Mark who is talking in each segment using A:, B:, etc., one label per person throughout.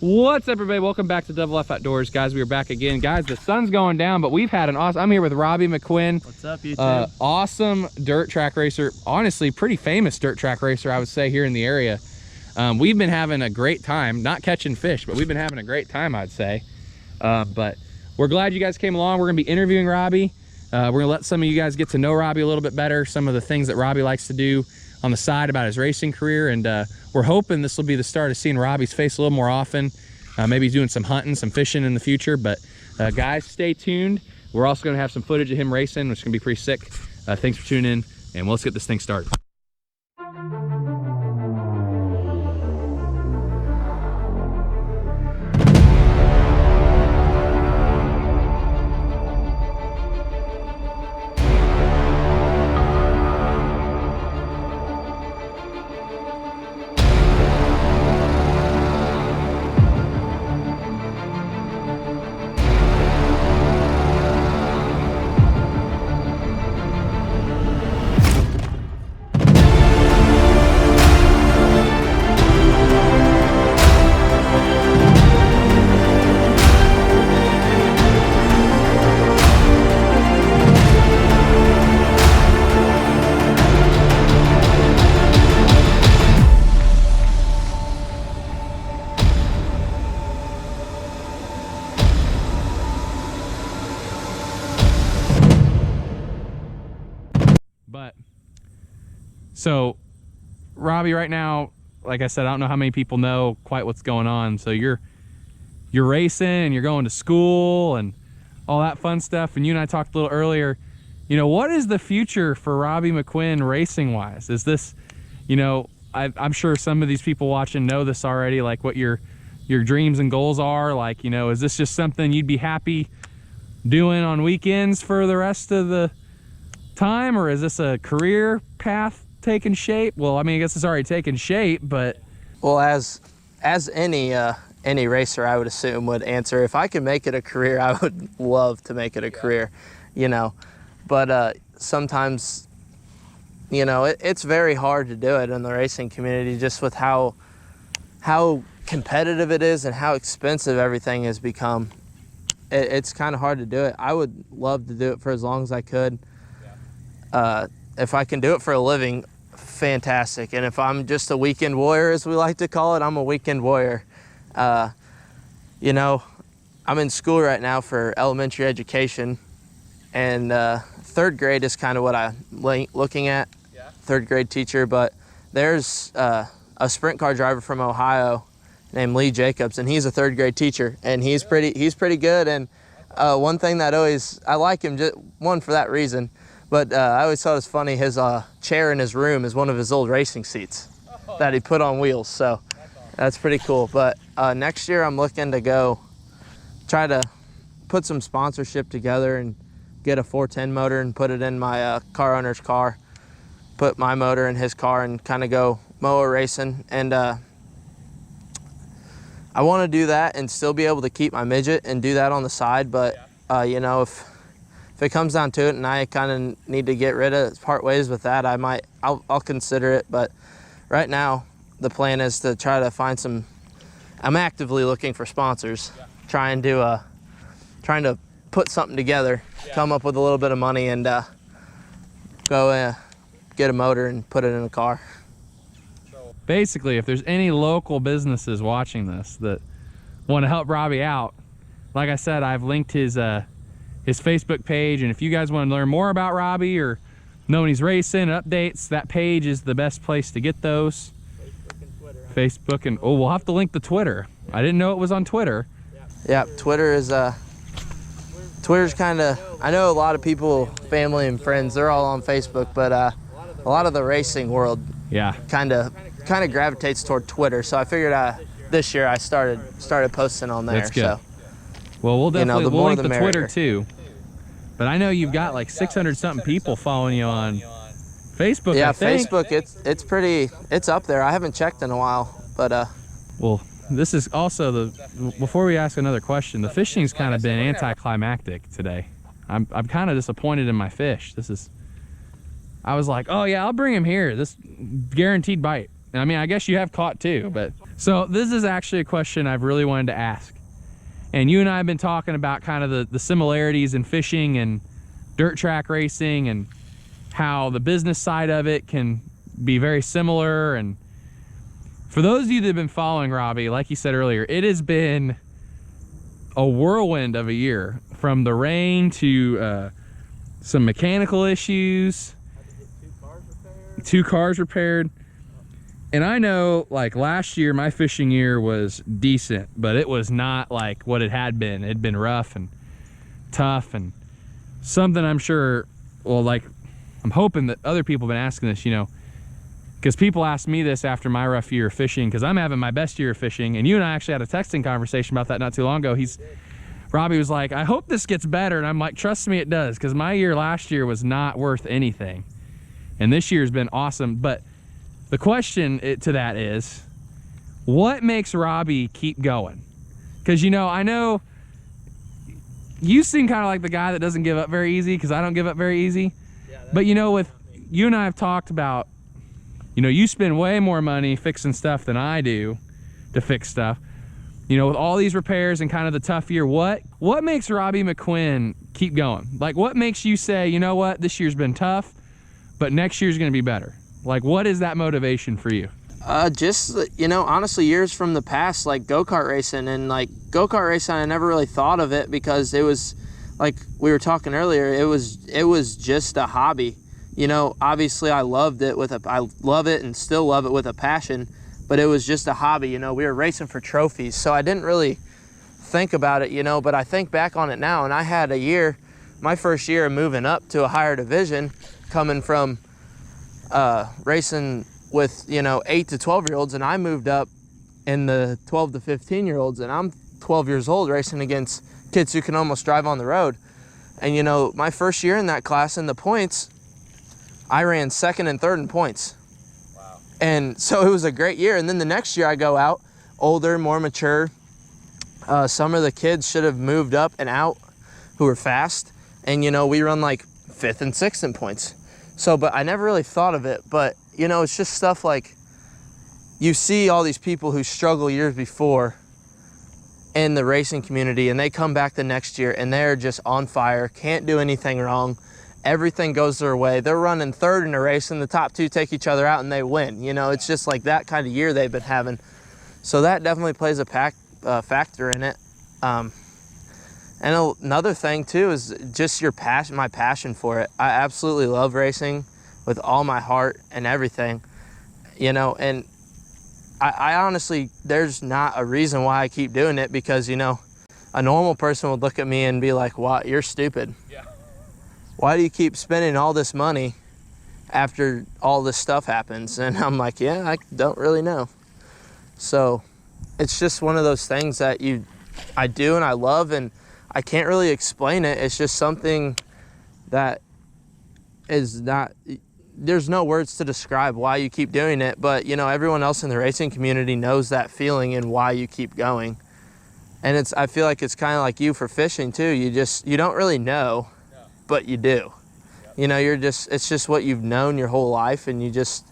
A: What's up, everybody? Welcome back to Double F Outdoors, guys. We are back again, guys. The sun's going down, but we've had an awesome. I'm here with Robby McQuinn.
B: What's up, YouTube?
A: Awesome dirt track racer. Honestly, pretty famous dirt track racer, I would say, here in the area. We've been having a great time, not catching fish, but we've been having a great time, I'd say. But we're glad you guys came along. We're gonna be interviewing Robby. We're gonna let some of you guys get to know Robby a little bit better, some of the things that Robby likes to do on the side about his racing career, and we're hoping this will be the start of seeing Robby's face a little more often. Maybe doing some hunting, some fishing in the future, but guys, stay tuned. We're also gonna have some footage of him racing, which is gonna be pretty sick. Thanks for tuning in, and let's get this thing started. But so Robby, right now, like I said, I don't know how many people know quite what's going on. So you're racing and you're going to school and all that fun stuff. And you and I talked a little earlier, you know, what is the future for Robby McQuinn racing wise? Is this, you know, I'm sure some of these people watching know this already, like what your dreams and goals are. Like, you know, is this just something you'd be happy doing on weekends for the rest of the time, or is this a career path taking shape? Well, I mean, I guess it's already taken shape, but
B: Well, as any racer, I would assume, would answer, if I could make it a career, I would love to make it a career, you know. But sometimes, you know, it's very hard to do it in the racing community, just with how competitive it is and how expensive everything has become. It's kind of hard to do it. I would love to do it for as long as I could. If I can do it for a living, fantastic. And if I'm just a weekend warrior, as we like to call it, I'm a weekend warrior. You know, I'm in school right now for elementary education, and third grade is kind of what I'm looking at, third grade teacher. But there's a sprint car driver from Ohio named Lee Jacobs, and he's a third grade teacher, and he's pretty good. And one thing that I like him, just one for that reason. But I always thought it was funny, his chair in his room is one of his old racing seats that he put on wheels, so that's pretty cool. But next year I'm looking to go try to put some sponsorship together and get a 410 motor and put it in my car owner's car, put my motor in his car and kind of go mower racing. And I want to do that and still be able to keep my midget and do that on the side. But you know, if it comes down to it and I kind of need to part ways with that, I'll consider it. But right now, the plan is to try to find some. I'm actively looking for sponsors, trying to put something together, come up with a little bit of money, and go get a motor and put it in a car.
A: basically, if there's any local businesses watching this that want to help Robby out, like I said, I've linked his Facebook page, and if you guys want to learn more about Robby or know when he's racing, updates, that page is the best place to get those.
B: Facebook and Twitter.
A: Facebook and, oh, we'll have to link the Twitter. I didn't know it was on Twitter.
B: Yeah, Twitter is Twitter's kind of, I know a lot of people, family and friends, they're all on Facebook, but a lot of the racing world kind of gravitates toward Twitter. So I figured this year I started posting on there.
A: That's good.
B: So,
A: well, we'll definitely we'll link the Twitter
B: merrier.
A: too. But I know you've got like 600 something people following you on Facebook.
B: Yeah,
A: I think.
B: Facebook, it's up there. I haven't checked in a while, but
A: well, this is also before we ask another question, the fishing's kind of been anticlimactic today. I'm kind of disappointed in my fish. I was like, oh yeah, I'll bring him here. This guaranteed bite. I mean, I guess you have caught too, but. So this is actually a question I've really wanted to ask. And you and I have been talking about kind of the similarities in fishing and dirt track racing, and how the business side of it can be very similar. And for those of you that have been following Robby, like you said earlier, it has been a whirlwind of a year, from the rain to some mechanical issues.
B: Had to get
A: 2 cars repaired. And I know, like, last year, my fishing year was decent, but it was not like what it had been. It had been rough and tough, and something I'm sure, well, like, I'm hoping that other people have been asking this, you know, because people asked me this after my rough year of fishing, because I'm having my best year of fishing, and you and I actually had a texting conversation about that not too long ago. Robby was like, I hope this gets better, and I'm like, trust me, it does, because my year last year was not worth anything, and this year's been awesome. But the question to that is, what makes Robby keep going? Because, you know, I know you seem kind of like the guy that doesn't give up very easy, because I don't give up very easy. Yeah, but, you know, with you and I have talked about, you know, you spend way more money fixing stuff than I do to fix stuff. You know, with all these repairs and kind of the tough year, what makes Robby McQuinn keep going? Like, what makes you say, you know what, this year's been tough, but next year's going to be better? Like, what is that motivation for you?
B: Just, you know, honestly, years from the past, like go-kart racing. And like go-kart racing, I never really thought of it, because it was, like we were talking earlier, it was just a hobby. You know, obviously I loved it I love it and still love it with a passion, but it was just a hobby. You know, we were racing for trophies, so I didn't really think about it, you know. But I think back on it now, and I had my first year of moving up to a higher division, coming from racing with, you know, 8 to 12-year-olds, and I moved up in the 12 to 15-year-olds, and I'm 12 years old racing against kids who can almost drive on the road. And, you know, my first year in that class, in the points, I ran second and third in points. Wow. And so it was a great year. And then the next year I go out, older, more mature. Some of the kids should have moved up and out who were fast. And, you know, we run like 5th and 6th in points. So, but I never really thought of it. But, you know, it's just stuff like, you see all these people who struggle years before in the racing community, and they come back the next year and they're just on fire, can't do anything wrong. Everything goes their way. They're running third in a race, and the top 2 take each other out and they win. You know, it's just like that kind of year they've been having. So that definitely plays a factor in it. And another thing too is just your passion, my passion for it. I absolutely love racing with all my heart and everything, you know, and I honestly, there's not a reason why I keep doing it, because, you know, a normal person would look at me and be like, "What? You're stupid. Yeah. Why do you keep spending all this money after all this stuff happens?" And I'm like, yeah, I don't really know. So it's just one of those things that I do and I love, and I can't really explain it. It's just something that is not, there's no words to describe why you keep doing it, but, you know, everyone else in the racing community knows that feeling and why you keep going. And I feel like it's kind of like you for fishing too. You don't really know, but you do. You know, it's just what you've known your whole life, and it's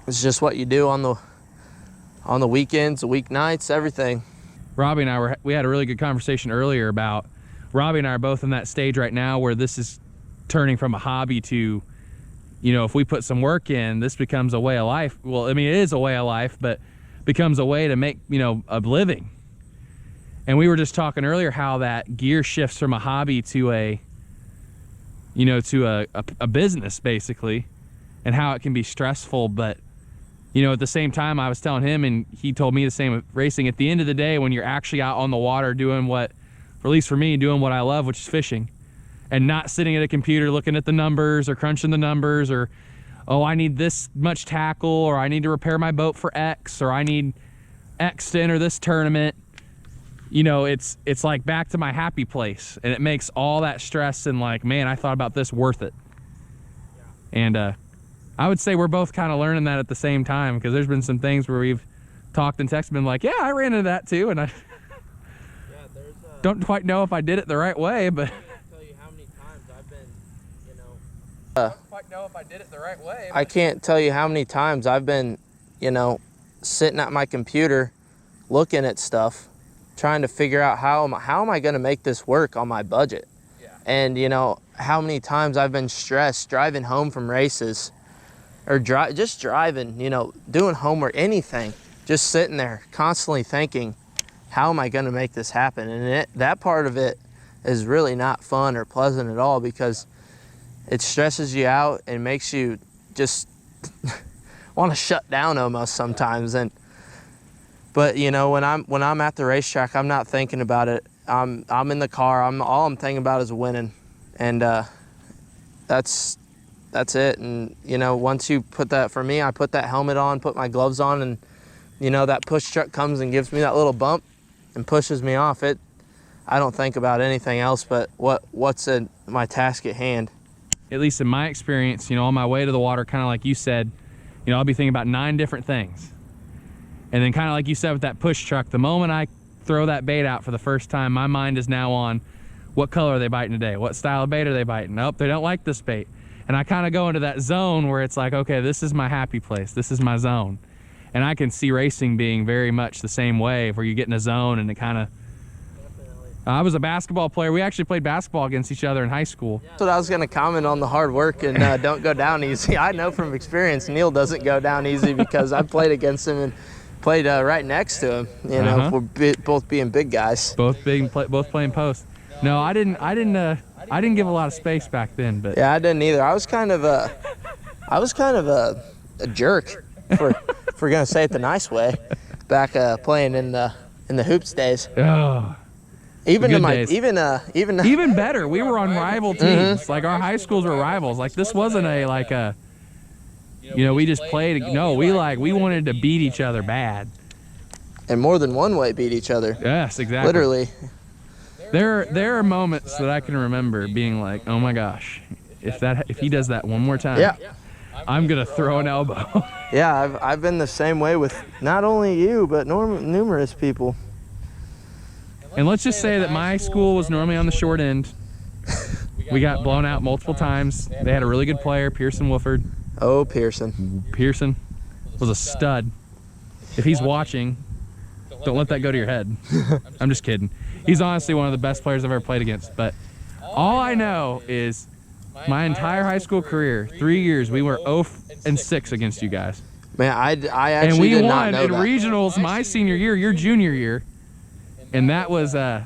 B: just what you do on the weekends, the weeknights, everything.
A: Robby and we had a really good conversation earlier about, Robby and I are both in that stage right now where this is turning from a hobby to, you know, if we put some work in, this becomes a way of life. Well, I mean, it is a way of life, but becomes a way to make, you know, a living. And we were just talking earlier how that gear shifts from a hobby to a business, basically, and how it can be stressful. But, you know, at the same time, I was telling him, and he told me the same with racing, at the end of the day, when you're actually out on the water doing what, or at least for me, doing what I love, which is fishing, and not sitting at a computer looking at the numbers or crunching the numbers, or, oh, I need this much tackle, or I need to repair my boat for X, or I need X to enter this tournament. You know, it's like back to my happy place, and it makes all that stress and like, man, I thought about this worth it. Yeah. And I would say we're both kind of learning that at the same time, because there's been some things where we've talked and texted, been like, yeah, I ran into that too, and I don't quite know if I did it the right way, but
B: I can't tell you how many times I've been, you know,
A: don't quite know if I did it the right way.
B: I can't tell you how many times I've been, you know, sitting at my computer looking at stuff, trying to figure out how am I going to make this work on my budget.
A: Yeah.
B: And, you know, how many times I've been stressed driving home from races or just driving, you know, doing homework, anything, just sitting there constantly thinking, how am I going to make this happen? And that part of it is really not fun or pleasant at all, because it stresses you out and makes you just want to shut down almost sometimes. But you know, when I'm at the racetrack, I'm not thinking about it. I'm in the car. All I'm thinking about is winning, and that's it. And you know, once you put that, for me, I put that helmet on, put my gloves on, and you know, that push truck comes and gives me that little bump and pushes me off. I don't think about anything else but what's in my task at hand.
A: At least in my experience, you know, on my way to the water, kind of like you said, you know, I'll be thinking about 9 different things. And then kind of like you said with that push truck, the moment I throw that bait out for the first time, my mind is now on what color are they biting today? What style of bait are they biting? Nope, they don't like this bait. And I kind of go into that zone where it's like, okay, this is my happy place. This is my zone. And I can see racing being very much the same way, where you get in a zone and it kind of... I was a basketball player. We actually played basketball against each other in high school.
B: That's what I was going to comment on, the hard work and don't go down easy. I know from experience Neil doesn't go down easy, because I played against him and played right next to him. You know, we're both being big guys.
A: Both playing post. No, I didn't give a lot of space back then, but
B: yeah, I didn't either. I was kind of a jerk, if we're gonna say it the nice way, back playing in the hoops days.
A: Oh.
B: Even
A: better, we were on rival teams. Like our high schools were rivals. Like this wasn't you know, we just played. No, we wanted to beat each other bad.
B: And more than one way beat each other.
A: Yes, exactly.
B: Literally.
A: There are moments that I can remember being like, oh my gosh, if he does that one more time,
B: yeah,
A: I'm gonna throw an elbow.
B: Yeah, I've been the same way with not only you but numerous people.
A: And let's just say that my school was normally on the short end. We got blown out multiple times. They had a really good player, Pearson Wolford.
B: Oh, Pearson.
A: Pearson was a stud. If he's watching, don't let that go to your head. I'm just kidding. He's honestly one of the best players I've ever played against. But all I know is my entire high school career, 3 years, we were 0-6 against you guys.
B: Man, I actually did not know that.
A: And we won in regionals my senior year, your junior year. And that was,
B: you know,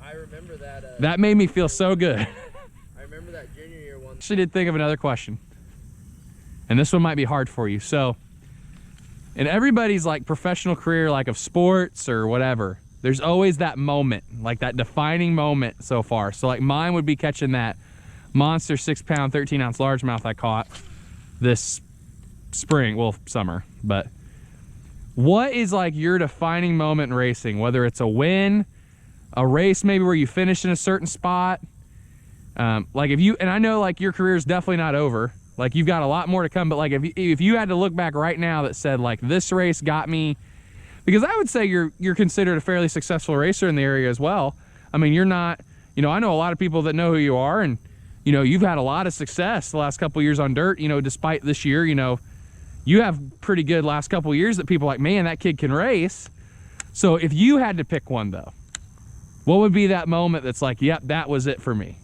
B: I remember that.
A: That made me feel so good.
B: I remember that junior year one.
A: Actually did think of another question. And this one might be hard for you. So, in everybody's like professional career, like of sports or whatever, there's always that moment, like that defining moment so far. So like mine would be catching that monster 6-pound, 13-ounce largemouth I caught this spring, well, summer, but what is like your defining moment in racing? Whether it's a win, a race maybe where you finish in a certain spot. Like if you, and I know like your career is definitely not over. Like you've got a lot more to come, but like if you had to look back right now that said like this race got me, because I would say you're considered a fairly successful racer in the area as well. I mean, you're not, you know, I know a lot of people that know who you are, and you know, you've had a lot of success the last couple of years on dirt, you know, despite this year, you know, you have pretty good last couple of years that people are like, man, that kid can race. So if you had to pick one though, what would be that moment that's like, yep, that was it for me?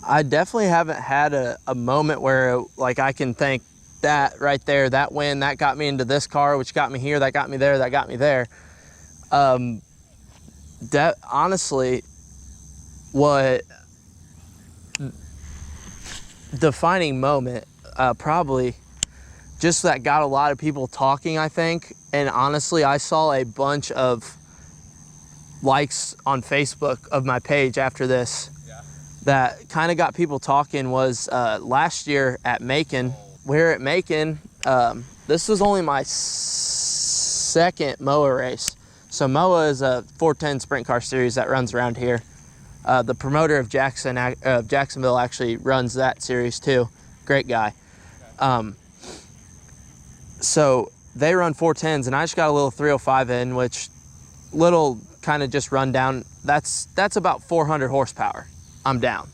B: I definitely haven't had a moment where like I can think that right there, that win, that got me into this car, which got me here, that got me there, that got me there. That honestly, what defining moment, probably just that got a lot of people talking, I think. And honestly, I saw a bunch of likes on Facebook of my page after this. That kind of got people talking was last year at Macon. We're at Macon. This was only my second MOA race. So MOA is a 410 sprint car series that runs around here. The promoter of Jacksonville actually runs that series too. Great guy. So they run 410s, and I just got a little 305 in, which little kind of just run down. That's about 400 horsepower. I'm down.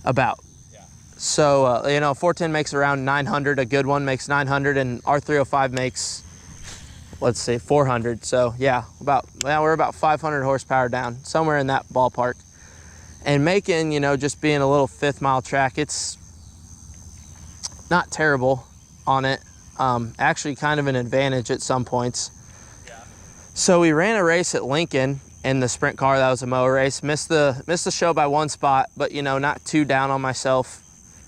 B: About.
A: Yeah.
B: So, you know, 410 makes around 900. A good one makes 900, and our 305 makes, let's say, 400. So, yeah, we're about 500 horsepower down, somewhere in that ballpark. And Macon, you know, just being a little 5th mile track, it's not terrible on it. Actually kind of an advantage at some points.
A: Yeah.
B: So we ran a race at Lincoln in the sprint car. That was a mower race. Missed the show by 1 spot, but, you know, not too down on myself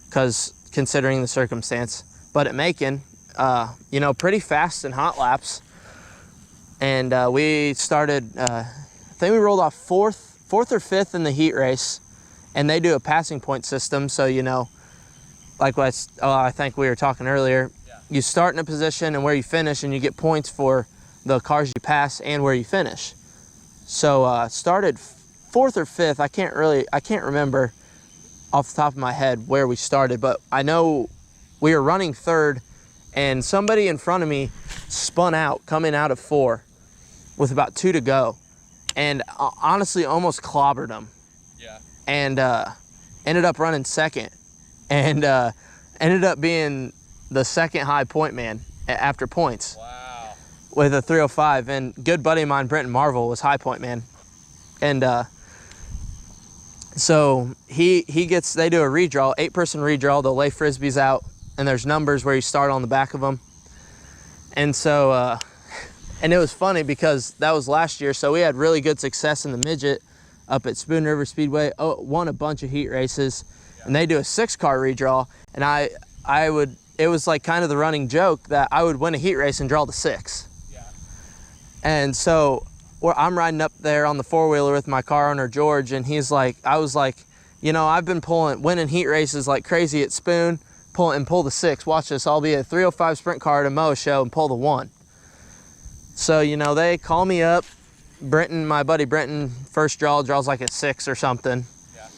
B: because considering the circumstance. But at Macon, you know, pretty fast and hot laps. And we started, I think we rolled off fourth or 5th in the heat race, and they do a passing point system. So, you know, like what I think we were talking earlier, you start in a position and where you finish, and you get points for the cars you pass and where you finish. So started 4th or 5th. I can't remember off the top of my head where we started, but I know we were running 3rd, and somebody in front of me spun out coming out of 4 with about 2 to go, and honestly almost clobbered him.
A: Yeah.
B: And ended up running 2nd, and ended up being the 2nd high point man after points.
A: Wow.
B: With a 305. And good buddy of mine, Brenton Marvel, was high point man. And so they do a redraw, 8-person redraw. They'll lay frisbees out, and there's numbers where you start on the back of them. And so and it was funny because that was last year, so we had really good success in the midget up at Spoon River Speedway. Won a bunch of heat races. Yeah. And they do a 6-car redraw, and it was like kind of the running joke that I would win a heat race and draw the 6.
A: Yeah.
B: And so I'm riding up there on the 4-wheeler with my car owner, George, and I was like, you know, I've been winning heat races like crazy at Spoon, pull the 6. Watch this, I'll be a 305 sprint car at a Moa show and pull the 1. So, you know, they call me up. My buddy Brenton, first draws like a 6 or something.
A: Yeah.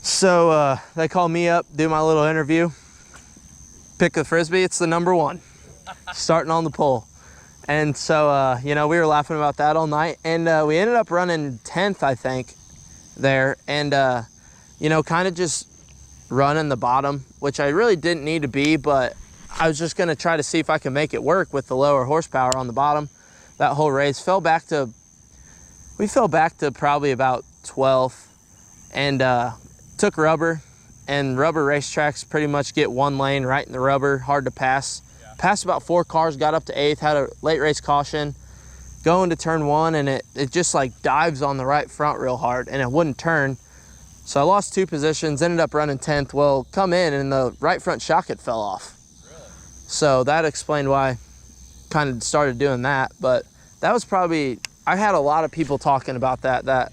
B: So they call me up, do my little interview, pick the frisbee. It's the number 1, starting on the pole. And so, you know, we were laughing about that all night, and we ended up running 10th, I think, there, and, you know, kind of just running the bottom, which I really didn't need to be, but I was just going to try to see if I could make it work with the lower horsepower on the bottom. That whole race we fell back to probably about 12th, and took rubber, and rubber racetracks pretty much get 1 lane right in the rubber, hard to pass. Yeah. Passed about 4 cars, got up to 8th, had a late race caution, going to turn 1, and it just like dives on the right front real hard, and it wouldn't turn. So I lost 2 positions, ended up running 10th. Well, come in, and the right front shocket fell off. Really? So that explained why I kind of started doing that. But that was probably, I had a lot of people talking about that yeah.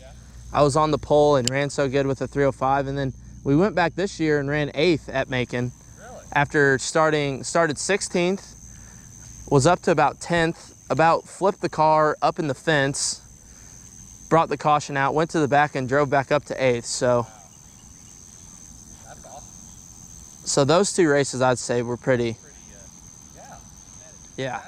B: I was on the pole and ran so good with the 305, and then we went back this year and ran 8th at Macon. Really? After started 16th, was up to about 10th, about flipped the car up in the fence, brought the caution out, went to the back, and drove back up to 8th. So, wow. That's awesome. So those 2 races, I'd say, were pretty. Yeah.
A: Yeah.